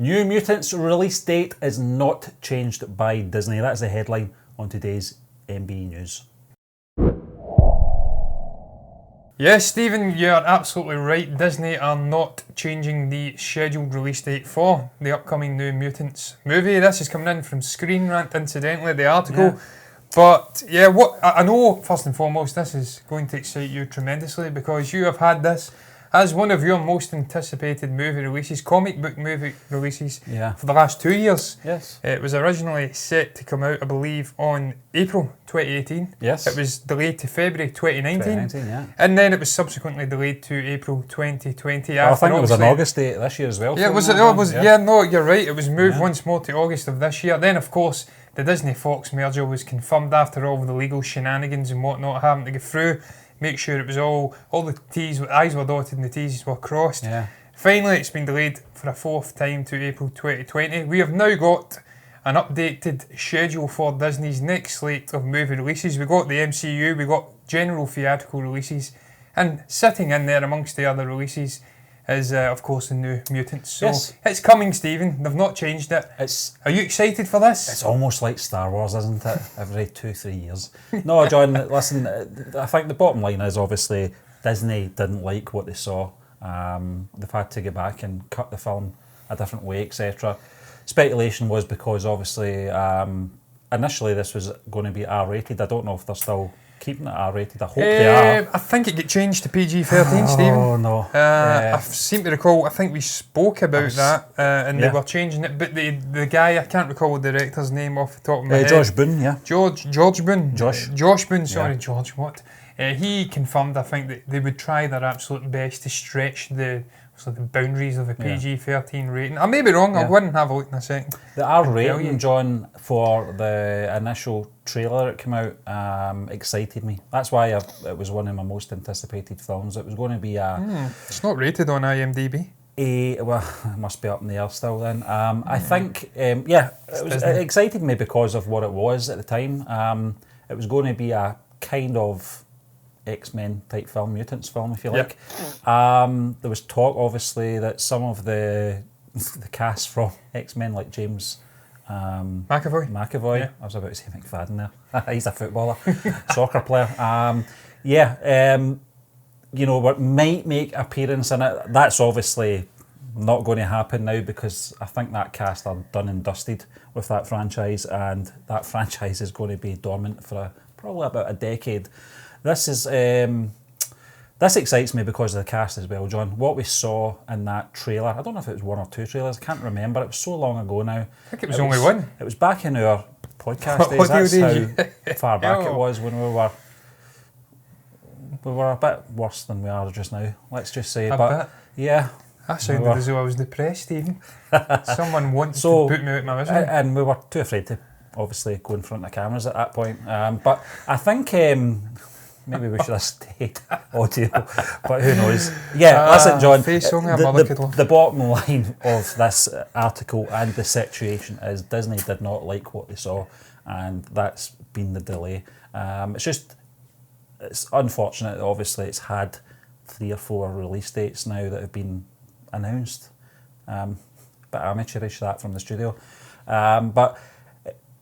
New Mutants release date is not changed by Disney. That's the headline on today's MB News. Yes, Stephen, you're absolutely right. Disney are not changing the scheduled release date for the upcoming New Mutants movie. This is coming in from Screen Rant, incidentally, the article. Yeah. But yeah, what I know, first and foremost, this is going to excite you tremendously because you have had this as one of your most anticipated movie releases, comic book movie releases, for the last 2 years. Yes. It was originally set to come out, I believe, on April 2018. Yes. It was delayed to February 2019. 2019, yeah. And then it was subsequently delayed to April 2020. Well, I think it was an August date this year as well. Yeah, no, you're right. It was moved once more to August of this year. Then, of course, the Disney-Fox merger was confirmed after all the legal shenanigans and whatnot having to go through. Make sure it was all the I's were dotted and the T's were crossed. Yeah. Finally, it's been delayed for a fourth time to April 2020. We have now got an updated schedule for Disney's next slate of movie releases. We got the MCU, we got general theatrical releases, and sitting in there amongst the other releases is, of course, the New Mutants. So it's coming, Stephen. They've not changed it. Are you excited for this? It's almost like Star Wars, isn't it? Every 2-3 years. No, John, listen, I think the bottom line is obviously Disney didn't like what they saw. They've had to go back and cut the film a different way, etc. Speculation was because obviously initially this was going to be R-rated. I don't know if they're still keeping it R-rated. I hope they are. I think it got changed to PG-13, Stephen. Oh, no. I seem to recall, I think we spoke about that, and they were changing it, but the guy, I can't recall the director's name off the top of my head. Josh Boone, yeah. George Boone. Josh Boone, sorry, Yeah. George, what? He confirmed, I think, that they would try their absolute best to stretch the boundaries of a PG-13 rating. I may be wrong, I'll go in and have a look in a second. The R rating, John, for the initial trailer that came out excited me. That's why it was one of my most anticipated films. It was going to be It's not rated on IMDb. Well, it must be up in the air still then. I think, it excited me because of what it was at the time. It was going to be a kind of X-Men type film, Mutants film, if you like. There was talk, obviously, that some of the cast from X-Men, like James McAvoy. I was about to say McFadden there. He's a footballer, soccer player. Might make appearance in it. That's obviously not going to happen now because I think that cast are done and dusted with that franchise, and that franchise is going to be dormant for probably about a decade. This excites me because of the cast as well, John. What we saw in that trailer, I don't know if it was one or two trailers, I can't remember. It was so long ago now. I think it was only one. It was back in our podcast days. That's how far back it was when we were a bit worse than we are just now. Let's just say. A bit? Yeah. I sounded as though I was depressed, Stephen. Someone wants to put me out my misery. And we were too afraid to obviously go in front of cameras at that point. But I think maybe we should have stayed audio, but who knows. Yeah, listen, John, the bottom line of this article and the situation is Disney did not like what they saw, and that's been the delay. It's unfortunate that obviously it's had 3 or 4 release dates now that have been announced. Bit amateurish that from the studio. But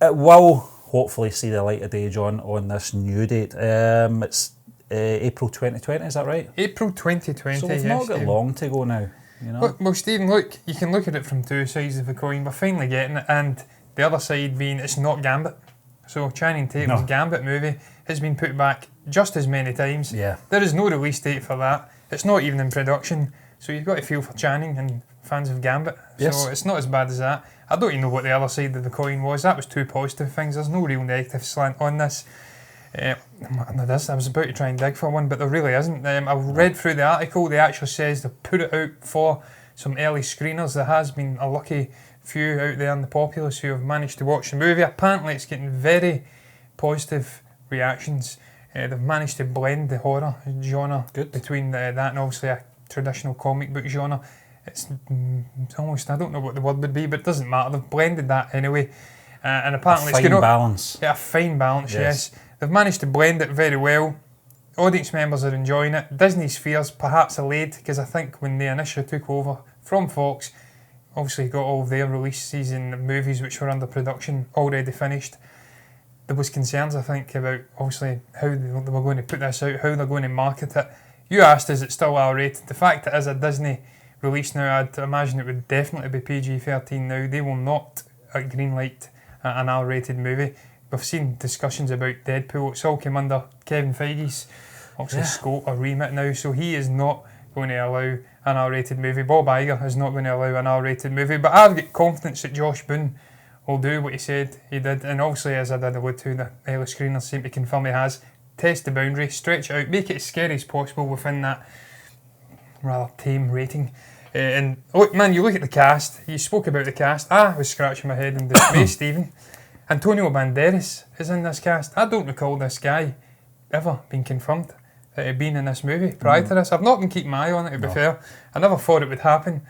it will hopefully see the light of day, John, on this new date. It's April 2020, is that right? April 2020, so we've not got long to go now, you know? Well, Stephen, look, you can look at it from two sides of the coin. We're finally getting it, and the other side being it's not Gambit. So Channing Tatum's Gambit movie has been put back just as many times. Yeah. There is no release date for that. It's not even in production. So you've got to feel for Channing and fans of Gambit. Yes. So it's not as bad as that. I don't even know what the other side of the coin was. That was two positive things. There's no real negative slant on this. I was about to try and dig for one, but there really isn't. I read through the article. They actually says they put it out for some early screeners. There has been a lucky few out there in the populace who have managed to watch the movie. Apparently it's getting very positive reactions. They've managed to blend the horror genre between that and obviously a traditional comic book genre. It's almost, I don't know what the word would be, but it doesn't matter. They've blended that anyway. And apparently it's fine balance. Yeah, a fine balance, yes. They've managed to blend it very well. Audience members are enjoying it. Disney's fears perhaps allayed, because I think when they initially took over from Fox, obviously got all their releases in movies which were under production already finished. There was concerns, I think, about obviously how they were going to put this out, how they're going to market it. You asked, is it still R-rated? The fact it is a Disney release now, I'd imagine it would definitely be PG-13 now. They will not greenlight an R-rated movie. We've seen discussions about Deadpool. It's all came under Kevin Feige's obviously scope or remit now, so he is not going to allow an R-rated movie. Bob Iger is not going to allow an R-rated movie, but I've got confidence that Josh Boone will do what he said he did, and obviously, as I did allude to, the early screeners seem to confirm he has. Test the boundary, stretch it out, make it as scary as possible within that rather tame rating. And look, man, you look at the cast. You spoke about the cast. I was scratching my head in dismay, Stephen. Antonio Banderas is in this cast. I don't recall this guy ever being confirmed that he'd been in this movie prior to this. I've not been keeping my eye on it, to be fair. I never thought it would happen.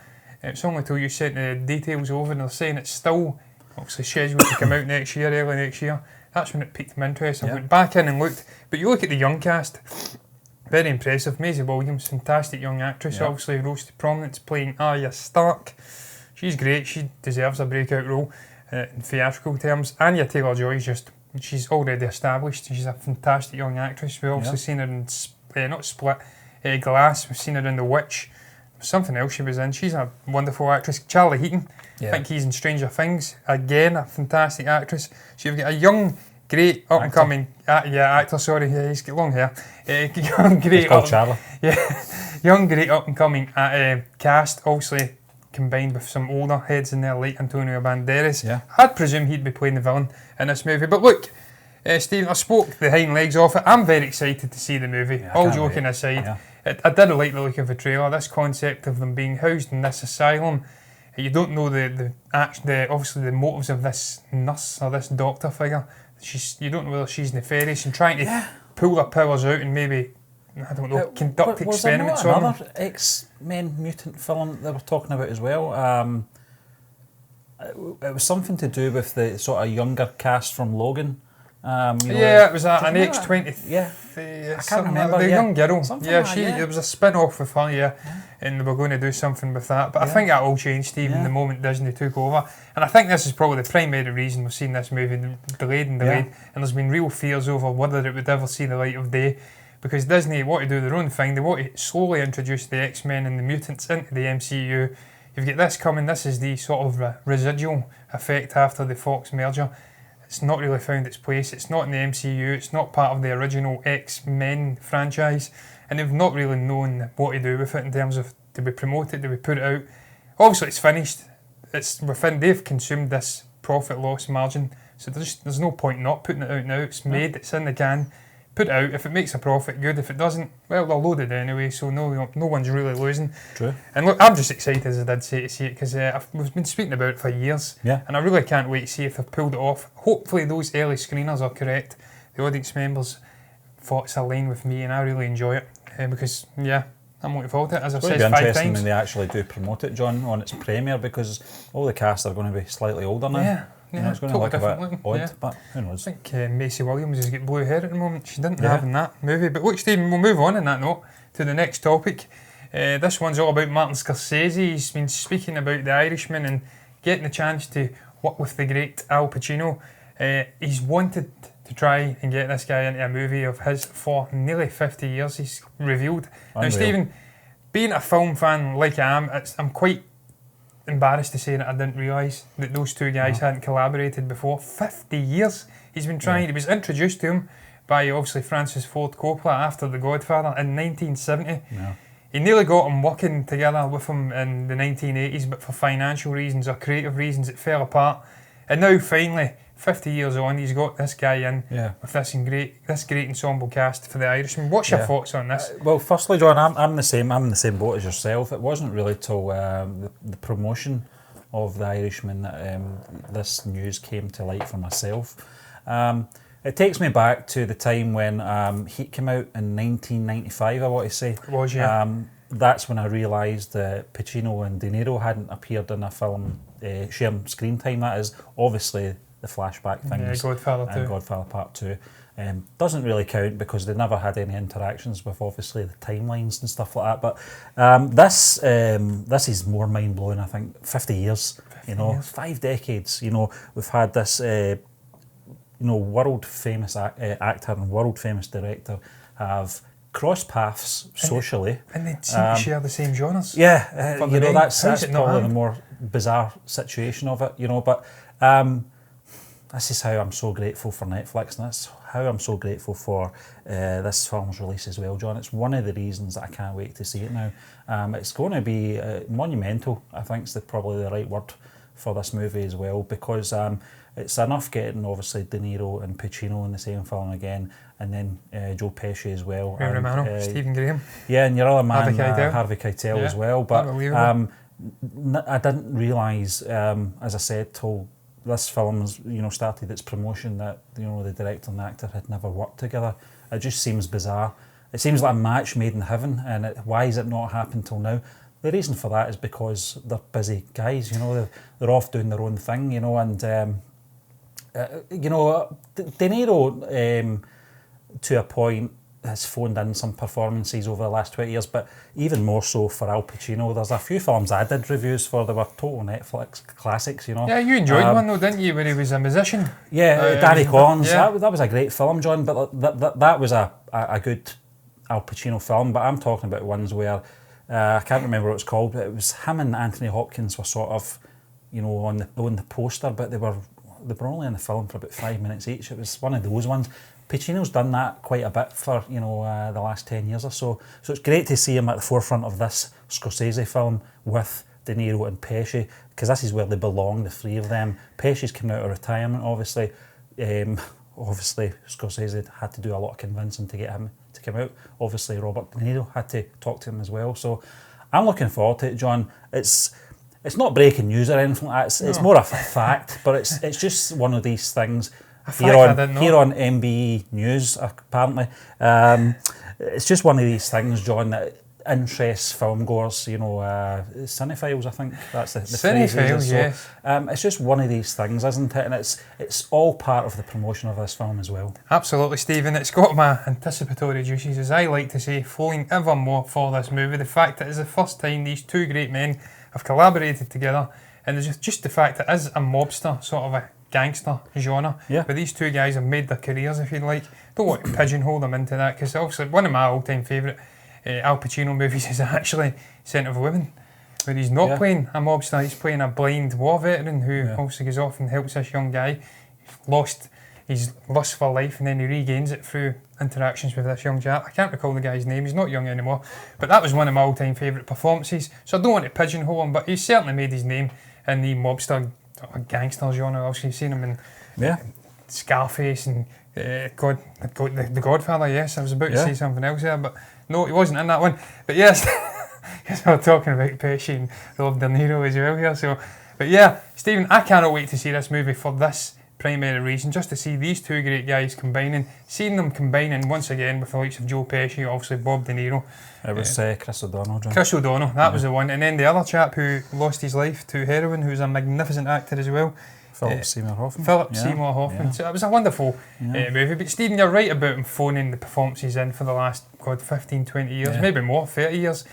It's only till you sent the details over and they're saying it's still obviously scheduled to come out next year, early next year. That's when it piqued my interest. I went back in and looked. But you look at the young cast, very impressive. Maisie Williams, fantastic young actress, obviously rose to prominence playing Arya Stark. She's great. She deserves a breakout role in theatrical terms. Anya Taylor-Joy is just, she's already established. She's a fantastic young actress. We've obviously seen her in, not Split, Glass. We've seen her in The Witch. Something else she was in. She's a wonderful actress. Charlie Heaton, I think he's in Stranger Things. Again, a fantastic actress. So you've got a young, great, up-and-coming actor. Sorry, he's got long hair. Young, great, Charlie. Young, great, up-and-coming cast. Obviously, combined with some older heads in there, like Antonio Banderas. I'd presume he'd be playing the villain in this movie. But look, Stephen, I spoke the hind legs off it. I'm very excited to see the movie. All joking aside. I did like the look of the trailer. This concept of them being housed in this asylum, you don't know the obviously the motives of this nurse or this doctor figure. You don't know whether she's nefarious and trying to pull her powers out and maybe, I don't know, conduct experiments on them. Was there another X-Men mutant film they were talking about as well? It was something to do with the sort of younger cast from Logan. It was an X-23. I can't remember. The young girl. It was a spin-off with her, and they were going to do something with that. But I think that all changed, Stephen, the moment Disney took over. And I think this is probably the primary reason we've seen this movie delayed. And there's been real fears over whether it would ever see the light of day. Because Disney want to do their own thing. They want to slowly introduce the X-Men and the Mutants into the MCU. You've got this coming. This is the sort of residual effect after the Fox merger. It's not really found its place. It's not in the MCU. It's not part of the original X-Men franchise. And they've not really known what to do with it in terms of, do we promote it, do we put it out? Obviously, it's finished. It's within, they've consumed this profit loss margin. So there's no point not putting it out now. It's made, it's in the can. Put it out. If it makes a profit, good. If it doesn't, well, they'll load it anyway, so no one's really losing. True. And look, I'm just excited, as I did say, to see it, because we've been speaking about it for years, and I really can't wait to see if they've pulled it off. Hopefully those early screeners are correct. The audience members thought it's aligned with me, and I really enjoy it, because, I'm looking forward to it, as I've said 5 times. It'll be interesting when they actually do promote it, John, on its premiere, because all the cast are going to be slightly older now. It's going to look a bit odd, but who knows. I think Maisie Williams has got blue hair at the moment. She didn't have in that movie. But look, Stephen, we'll move on that note to the next topic. This one's all about Martin Scorsese. He's been speaking about The Irishman and getting the chance to work with the great Al Pacino. He's wanted to try and get this guy into a movie of his for nearly 50 years, he's revealed. Unreal. Now, Stephen, being a film fan like I am, I'm quite embarrassed to say that I didn't realise that those two guys hadn't collaborated before. 50 years he's been trying. He was introduced to him by obviously Francis Ford Coppola after The Godfather in 1970. He nearly got him working together with him in the 1980s, but for financial reasons or creative reasons it fell apart. And now finally, 50 years on, he's got this guy in with this great ensemble cast for The Irishman. What's your thoughts on this? Well, firstly, John, I'm the same boat as yourself. It wasn't really till the promotion of The Irishman that this news came to light for myself. It takes me back to the time when Heat came out in 1995, I want to say. It was, that's when I realised that Pacino and De Niro hadn't appeared in a film sharing screen time. That is obviously the flashback things. Godfather 2. And Godfather Part 2. Doesn't really count because they never had any interactions with obviously the timelines and stuff like that. But this is more mind blowing. I think 50 years, 5 decades. We've had this, world famous actor and world famous director have crossed paths socially, and they seem to share the same genres. Yeah, that's probably the more bizarre situation of it. But this is how I'm so grateful for Netflix, and that's how I'm so grateful for this film's release as well, John. It's one of the reasons that I can't wait to see it now. It's going to be monumental, I think is probably the right word for this movie as well, because it's enough getting obviously De Niro and Pacino in the same film again, and then Joe Pesci as well. Ray Romano, Stephen Graham. Yeah, and your other man, Harvey Keitel as well. But I didn't realise, as I said, till this film was, started its promotion, that the director and the actor had never worked together. It just seems bizarre. It seems like a match made in heaven, and why has it not happened till now? The reason for that is because they're busy guys. They're off doing their own thing. And De Niro, to a point, has phoned in some performances over the last 20 years, but even more so for Al Pacino. There's a few films I did reviews for that were total Netflix classics, Yeah, you enjoyed one though, didn't you, where he was a musician? Yeah, Danny Collins. Yeah. That was a great film, John, but that was a good Al Pacino film. But I'm talking about ones where, I can't remember what it's called, but it was him and Anthony Hopkins were sort of, on the poster, but they were only in the film for about 5 minutes each. It was one of those ones. Pacino's done that quite a bit for the last 10 years or so. So it's great to see him at the forefront of this Scorsese film with De Niro and Pesci, because this is where they belong, the three of them. Pesci's coming out of retirement, obviously. Obviously, Scorsese had to do a lot of convincing to get him to come out. Obviously, Robert De Niro had to talk to him as well. So I'm looking forward to it, John. It's not breaking news or anything like that. It's more a fact, but it's just one of these things. Here on MBE News, apparently. It's just one of these things, John, that interests filmgoers, cinephiles, I think that's the phrase. Cinephiles, yes. It's just one of these things, isn't it? And it's all part of the promotion of this film as well. Absolutely, Stephen. It's got my anticipatory juices, as I like to say, flowing ever more for this movie. The fact that it's the first time these two great men have collaborated together, and there's just the fact that it is a mobster, sort of a gangster genre, but these two guys have made their careers, if you like. Don't want to pigeonhole them into that, because obviously one of my all-time favourite Al Pacino movies is actually Scent of a Woman, where he's not playing a mobster, he's playing a blind war veteran who obviously goes off and helps this young guy. He's lost his lust for life, and then he regains it through interactions with this young chap. I can't recall the guy's name, he's not young anymore, but that was one of my all-time favourite performances. So I don't want to pigeonhole him, but he's certainly made his name in the mobster gangster genre. Obviously, you've seen him in Scarface and The Godfather. Yes, I was about to say something else there, but no, he wasn't in that one. But yes, because we're talking about Pesci and Robert De Niro as well here. So, but yeah, Stephen, I cannot wait to see this movie for this primary reason, just to see these two great guys combining, seeing them combining once again with the likes of Joe Pesci, obviously Bob De Niro. It was Chris O'Donnell, John. Chris O'Donnell, that was the one. And then the other chap who lost his life to heroin, who's a magnificent actor as well. Philip Seymour Hoffman. Seymour Hoffman. Yeah. So it was a wonderful movie. But Stephen, you're right about him phoning the performances in for the last, 15, 20 years, maybe more, 30 years.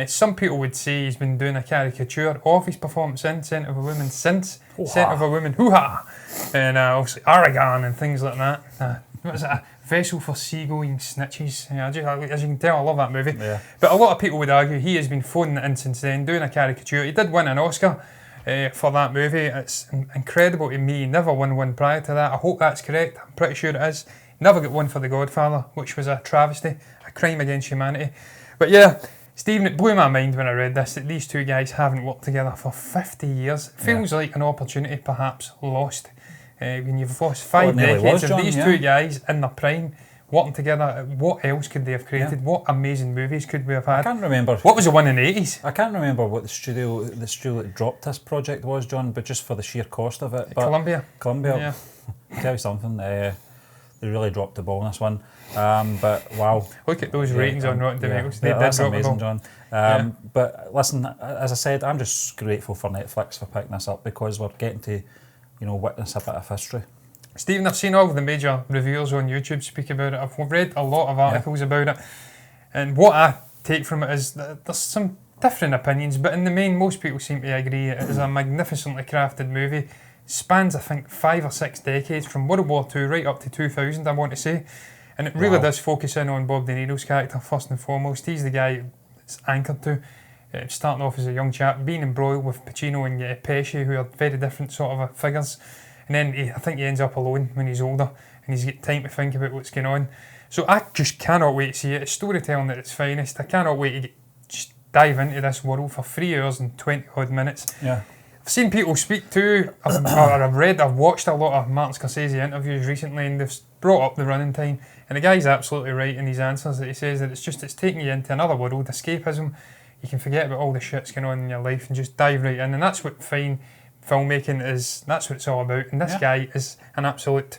Some people would say he's been doing a caricature of his performance in Scent of a Woman since Scent of a Woman, hoo-ha! And obviously Aragon and things like that. What was it? A vessel for seagoing snitches. As you can tell, I love that movie. Yeah. But a lot of people would argue he has been phoning it in since then, doing a caricature. He did win an Oscar for that movie. It's incredible to me. He never won one prior to that. I hope that's correct. I'm pretty sure it is. Never got one for The Godfather, which was a travesty, a crime against humanity. But yeah, Stephen, it blew my mind when I read this, that these two guys haven't worked together for 50 years. It feels like an opportunity perhaps lost. When you've lost 5 decades of these two guys in their prime, working together, what else could they have created? What amazing movies could we have had? I can't remember. What was the one in the 80s? I can't remember what the studio that dropped this project was, John, but just for the sheer cost of it. But Columbia. Yeah. Tell you something, they really dropped the ball on this one. But wow. Look at those ratings on Rotten Tomatoes. That's amazing, John. But listen, as I said, I'm just grateful for Netflix for picking this up, because we're getting to witness a bit of history. Stephen, I've seen all of the major reviewers on YouTube speak about it. I've read a lot of articles about it, and what I take from it is that there's some different opinions, but in the main, most people seem to agree it is a magnificently crafted movie. Spans, I think, 5 or 6 decades, from World War II right up to 2000, I want to say. And it really does focus in on Bob De Niro's character, first and foremost. He's the guy it's anchored to. Starting off as a young chap, being embroiled with Pacino and Pesci, who are very different sort of figures. And then I think he ends up alone when he's older, and he's got time to think about what's going on. So I just cannot wait to see it. It's storytelling at its finest. I cannot wait to just dive into this world for 3 hours and 20 odd minutes. Yeah. I've seen people speak to, I've watched a lot of Martin Scorsese interviews recently, and they've brought up the running time. And the guy's absolutely right in his answers, that he says that it's taking you into another world, escapism. You can forget about all the shit's going on in your life and just dive right in. And that's what fine filmmaking is, that's what it's all about. And this guy is an absolute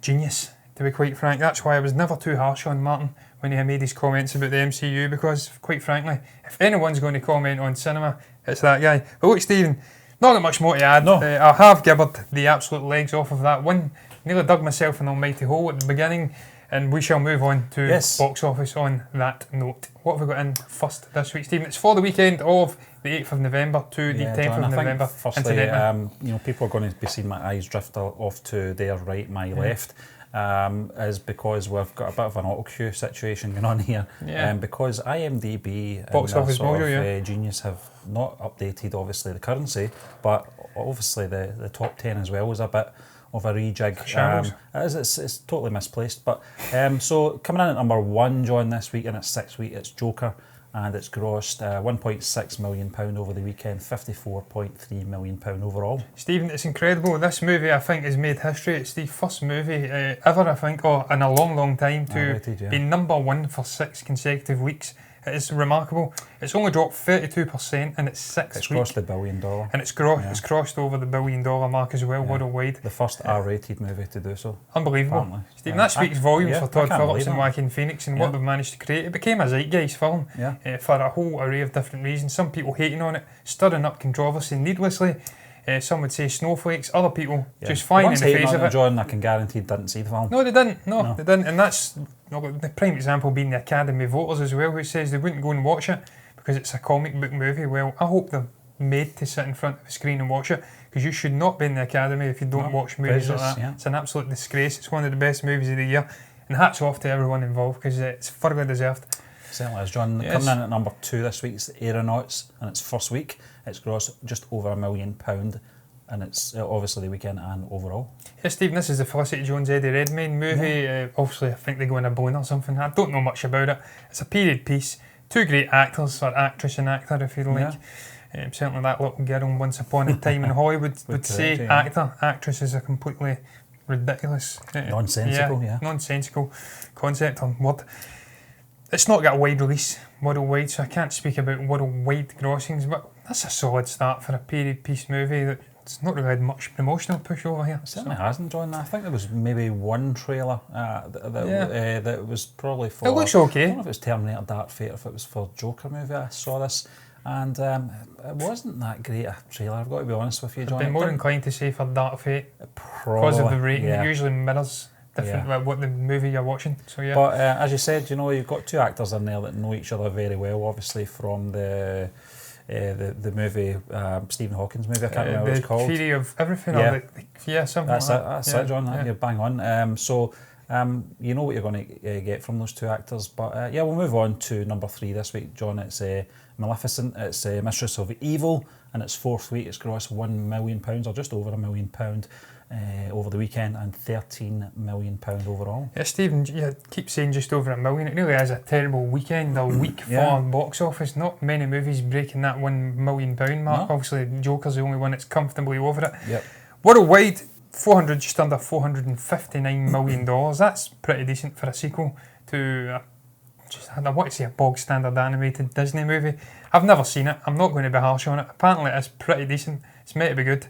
genius, to be quite frank. That's why I was never too harsh on Martin when he made his comments about the MCU, because, quite frankly, if anyone's going to comment on cinema, it's that guy. But look, Stephen, not got much more to add. No. I have gibbered the absolute legs off of that one. Nearly dug myself an almighty hole at the beginning, and we shall move on to box office on that note. What have we got in first this week, Stephen? It's for the weekend of the 8th of November to the 10th of November. Firstly, people are going to be seeing my eyes drift off to their right, my left. Is because we've got a bit of an auto cue situation going on here. Because IMDb box office mojo, genius have not updated obviously the currency, but obviously the top 10 as well is a bit of a rejig. It's totally misplaced. But so coming in at number 1, John, this week in its 6th week, it's Joker. And it's grossed £1.6 million over the weekend, £54.3 million overall. Stephen, it's incredible. This movie, I think, has made history. It's the first movie ever, I think, or in a long, long time, to be number 1 for 6 consecutive weeks. It is remarkable. It's only dropped 32% in its 6th week. It's crossed the $1 billion. And it's crossed over the $1 billion mark as well, worldwide. The first R-rated movie to do so. Unbelievable. Apparently. Stephen, that speaks volumes for Todd Phillips and Joaquin Phoenix and what they've managed to create. It became a zeitgeist film for a whole array of different reasons. Some people hating on it, stirring up controversy needlessly. Some would say snowflakes, other people just flying in the face of it. John, I can guarantee didn't see the film. No, they didn't. No, they didn't. And that's the prime example being the Academy voters as well, who says they wouldn't go and watch it because it's a comic book movie. Well, I hope they're made to sit in front of a screen and watch it, because you should not be in the Academy if you don't watch movies like that. It's an absolute disgrace. It's one of the best movies of the year. And hats off to everyone involved, because it's thoroughly deserved. Certainly is, John. Coming in at number 2 this week, it's Aeronauts, and its first week. It's grossed just over £1 million, and it's obviously the weekend and overall. Yes, Stephen, this is the Felicity Jones, Eddie Redmayne movie. Obviously, I think they go in a balloon or something. I don't know much about it. It's a period piece. 2 great actors, or actress and actor, if you like. Certainly that little girl in Once Upon a Time in Hollywood would say actor. Actress is a completely ridiculous, nonsensical concept or word. It's not got a wide release worldwide, so I can't speak about worldwide grossings, but that's a solid start for a period piece movie that it's not really had much promotional push over here. It certainly hasn't, John. I think there was maybe one trailer that was probably for... It looks okay. I don't know if it was Terminator Dark Fate or if it was for Joker movie. I saw this, and it wasn't that great a trailer, I've got to be honest with you, John. I'd be more inclined to say for Dark Fate, because of the rating. It usually mirrors different what the movie you're watching. So But as you said, you've got 2 actors in there that know each other very well, obviously from the movie, Stephen Hawking's movie, I can't remember what it's called. The Theory of Everything, something that's like it, that's it, John, you're bang on. So you know what you're going to get from those 2 actors, but we'll move on to number 3 this week, John. It's Maleficent, it's Mistress of Evil, and its 4th week. It's grossed £1 million, or just over £1 million over the weekend, and £13 million overall. Yeah, Stephen, you keep saying just over £1 million. It really is a terrible weekend, a week for box office. Not many movies breaking that £1 million mark. No. Obviously, Joker's the only one that's comfortably over it. Yep. Worldwide, just under $459 million. That's pretty decent for a sequel to I want to say a bog standard animated Disney movie. I've never seen it. I'm not going to be harsh on it. Apparently, it's pretty decent. It's meant to be good.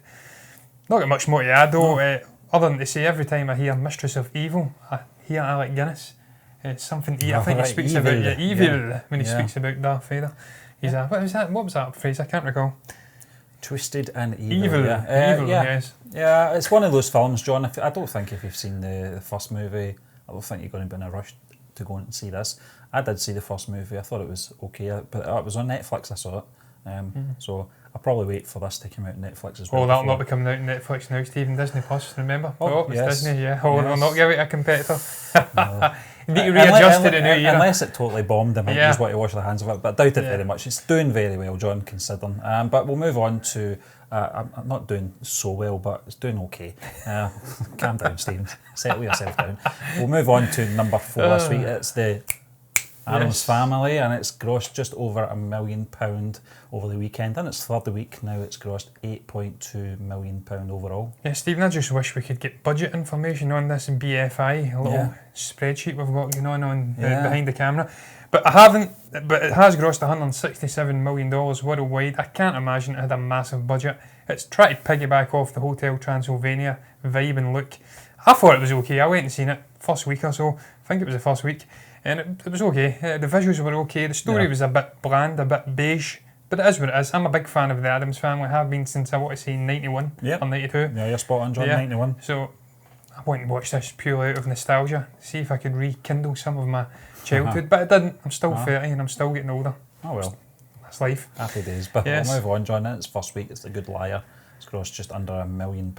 Not got much more to add though, other than to say every time I hear Mistress of Evil, I hear Alec Guinness. It's something I think he speaks about evil when he speaks about Darth Vader. He's what was that phrase? I can't recall. Twisted and Evil. Evil, yeah. yes. Yeah, it's one of those films, John. I don't think if you've seen the first movie, I don't think you're going to be in a rush to go and see this. I did see the first movie. I thought it was okay, but it was on Netflix. I saw it, so I'll probably wait for this to come out on Netflix as well. Oh, that'll not be coming out on Netflix now, Stephen. Disney Plus, remember? Oh, it's yes. Disney, yeah. Oh, yes. they'll not give it a competitor. No. You need to readjust to the new year. Unless it totally bombed, they might just want to wash their hands of it, but I doubt it very much. It's doing very well, John, considering. But we'll move on to... I'm not doing so well, but it's doing okay. Calm down, Stephen. Settle yourself down. We'll move on to number 4 this week. It's the Addams Family, and it's grossed just over £1 million over the weekend. And it's third week now. It's grossed £8.2 million overall. Yeah, Stephen, I just wish we could get budget information on this in BFI, a little spreadsheet we've got going on behind the camera. But I haven't. But it has grossed $167 million worldwide. I can't imagine it had a massive budget. It's trying to piggyback off the Hotel Transylvania vibe and look. I thought it was okay. I went and seen it first week or so. I think it was the first week, and it was okay. The visuals were okay. The story was a bit bland, a bit beige, but it is what it is. I'm a big fan of the Addams Family. I have been since I want to say 91 or 92. Yeah, you're spot on, John. 91. So I went and watched this purely out of nostalgia, see if I could rekindle some of my childhood, but it didn't. I'm still 30 and I'm still getting older. Oh well. That's life. Happy days. But we'll move on, John. It's first week. It's The Good Liar. It's grossed just under £1 million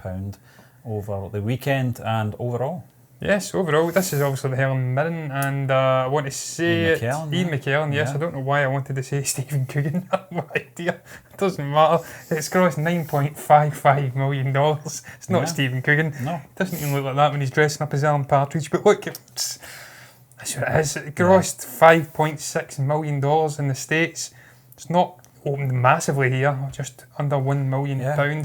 over the weekend and overall. Yes, overall. This is obviously the Helen Mirren, and I want to say Ian McKellen. Yes, I don't know why I wanted to say Stephen Coogan. I have no idea. It doesn't matter. It's grossed $9.55 million. It's not Stephen Coogan. No. It doesn't even look like that when he's dressing up as Alan Partridge. But look, that's what it is. It grossed $5.6 million in the States. It's not opened massively here, just under £1 million.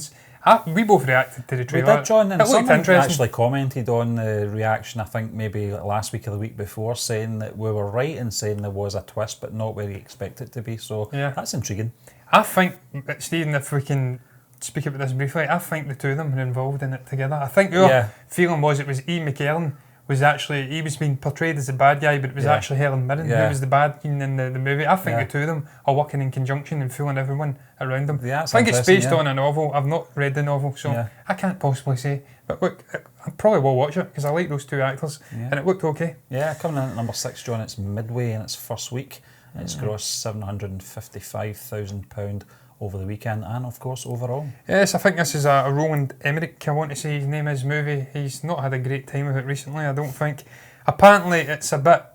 We both reacted to the trailer. We did, John, and someone actually commented on the reaction, I think maybe last week or the week before, saying that we were right in saying there was a twist, but not where you expect it to be. So that's intriguing. I think, Stephen, if we can speak about this briefly, I think the two of them were involved in it together. I think our feeling was it was Ian McKellen was actually, he was being portrayed as the bad guy, but it was actually Helen Mirren who was the bad guy in the movie. I think the two of them are working in conjunction and fooling everyone around them. I think it's based on a novel. I've not read the novel, so I can't possibly say. But look, I probably will watch it because I like those two actors, and it looked okay. Yeah, coming in at number 6, John, it's Midway in its first week. It's grossed £755,000 over the weekend and, of course, overall. Yes, I think this is a Roland Emmerich, I want to say his name is, movie. He's not had a great time with it recently, I don't think. Apparently, it's a bit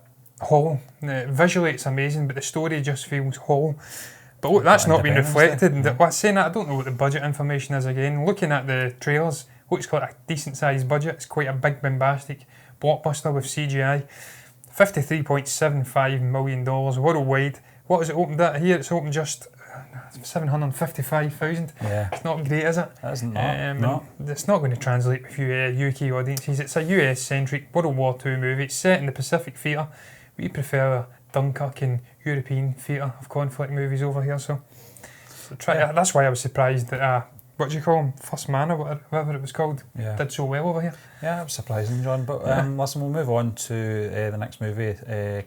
hollow. Visually, it's amazing, but the story just feels hollow. But look, that's not been reflected. Saying that, I don't know what the budget information is again. Looking at the trailers, looks like a decent-sized budget. It's quite a big, bombastic blockbuster with CGI. $53.75 million worldwide. What has it opened at here? It's opened just 755,000. It's not great, is it? It isn't that. No. It's not going to translate with UK audiences. It's a US-centric World War II movie. It's set in the Pacific Theatre. We prefer Dunkirk and European theatre of conflict movies over here. So that's why I was surprised that what do you call him? First Man or whatever it was called did so well over here. Yeah, it was surprising, John. But listen, we'll move on to the next movie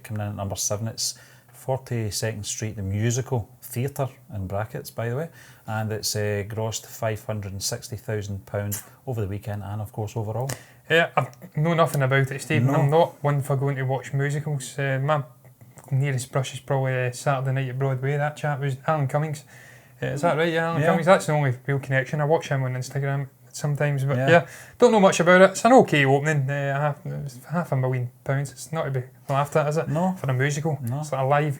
coming in at number 7. It's 42nd Street, the musical theatre, in brackets, by the way, and it's grossed £560,000 over the weekend and, of course, overall. Yeah, I know nothing about it, Stephen. I'm not one for going to watch musicals. My nearest brush is probably Saturday Night at Broadway. That chap was Alan Cummings. Is that right? Yeah, Alan Cummings. That's the only real connection. I watch him on Instagram sometimes, but don't know much about it. It's an okay opening. £500,000. It's not to be laughed at, is it? No. For a musical. No. It's like a live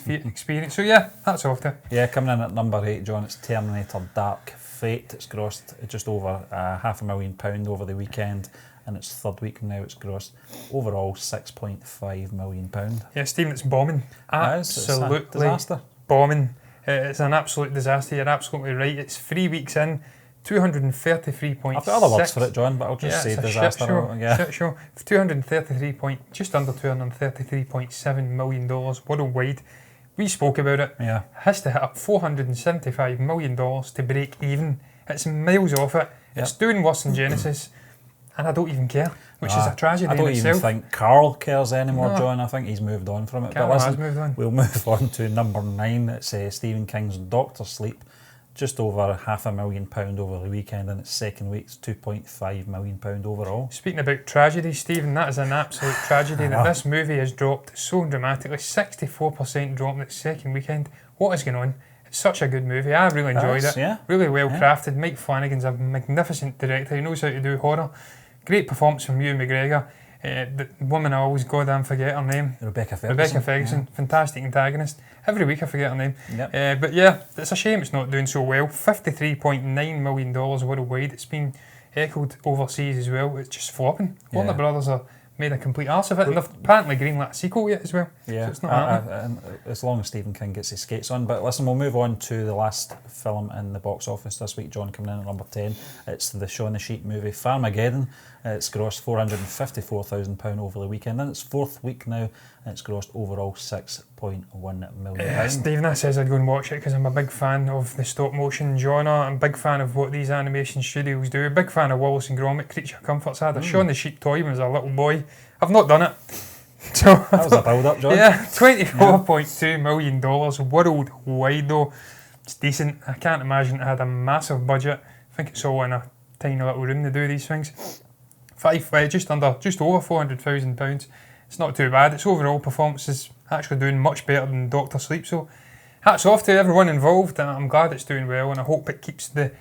experience. So that's off to. Yeah, coming in at number 8, John, it's Terminator Dark Fate. It's grossed just over £500,000 over the weekend, and its third week now. It's grossed overall £6.5 million. Yeah, Stephen, it's bombing. Absolutely. It's a disaster. Bombing. It's an absolute disaster. You're absolutely right. It's 3 weeks in. 233.6. I've got other words for it, John, but I'll just say disaster. Shit show. Just under $233.7 million worldwide. We spoke about it. It has to hit up $475 million to break even. It's miles off it. It's doing worse than Genesis, and I don't even care, which is a tragedy in itself. I don't even think Carl cares anymore, John. I think he's moved on from it. Carl has moved on. We'll move on to number 9. It's Stephen King's Doctor Sleep. just over £500,000 over the weekend, and its second week's £2.5 million overall. Speaking about tragedy, Stephen, that is an absolute tragedy that this movie has dropped so dramatically. 64% drop in its second weekend. What is going on? It's such a good movie. I really enjoyed it. Yeah. Really well crafted. Mike Flanagan's a magnificent director. He knows how to do horror. Great performance from Ewan McGregor. The woman I always goddamn forget her name. Rebecca Ferguson. Yeah. Fantastic antagonist. Every week I forget her name. Yep. But yeah, it's a shame it's not doing so well. $53.9 million worldwide. It's been echoed overseas as well. It's just flopping. Warner Brothers are made a complete arse of it, and they've apparently greenlit a sequel yet as well. Yeah, so it's not happening. As long as Stephen King gets his skates on. But listen, we'll move on to the last film in the box office this week, John, coming in at number 10. It's the Shaun the Sheep movie, Farmegeddon. It's grossed £454,000 over the weekend, and it's fourth week now, and it's grossed overall £6.1 million. Stephen, that says I'd go and watch it because I'm a big fan of the stop motion genre. I'm a big fan of what these animation studios do. A big fan of Wallace and Gromit, Creature Comforts. I had a Shaun the Sheep toy when I was a little boy. I've not done it. So that was a build-up, John. Yeah, $24.2 million worldwide though. It's decent. I can't imagine it had a massive budget. I think it's all in a tiny little room to do these things. Just over £400,000. It's not too bad. Its overall performance is actually doing much better than Dr. Sleep. So hats off to everyone involved, and I'm glad it's doing well, and I hope it keeps the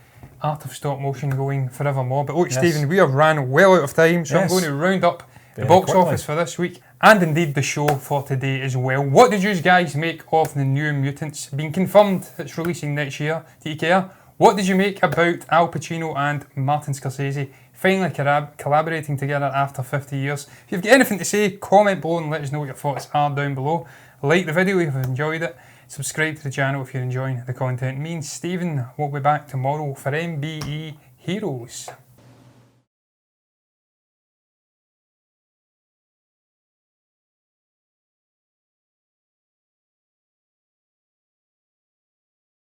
art of stop motion going forevermore. But look, Stephen, we have ran well out of time, so I'm going to round up the box office for this week, and indeed the show for today as well. What did you guys make of the New Mutants? Being confirmed it's releasing next year. Do you care? What did you make about Al Pacino and Martin Scorsese finally collaborating together after 50 years? If you've got anything to say, comment below and let us know what your thoughts are down below. Like the video if you've enjoyed it. Subscribe to the channel if you're enjoying the content. Me and Stephen will be back tomorrow for MBE Heroes.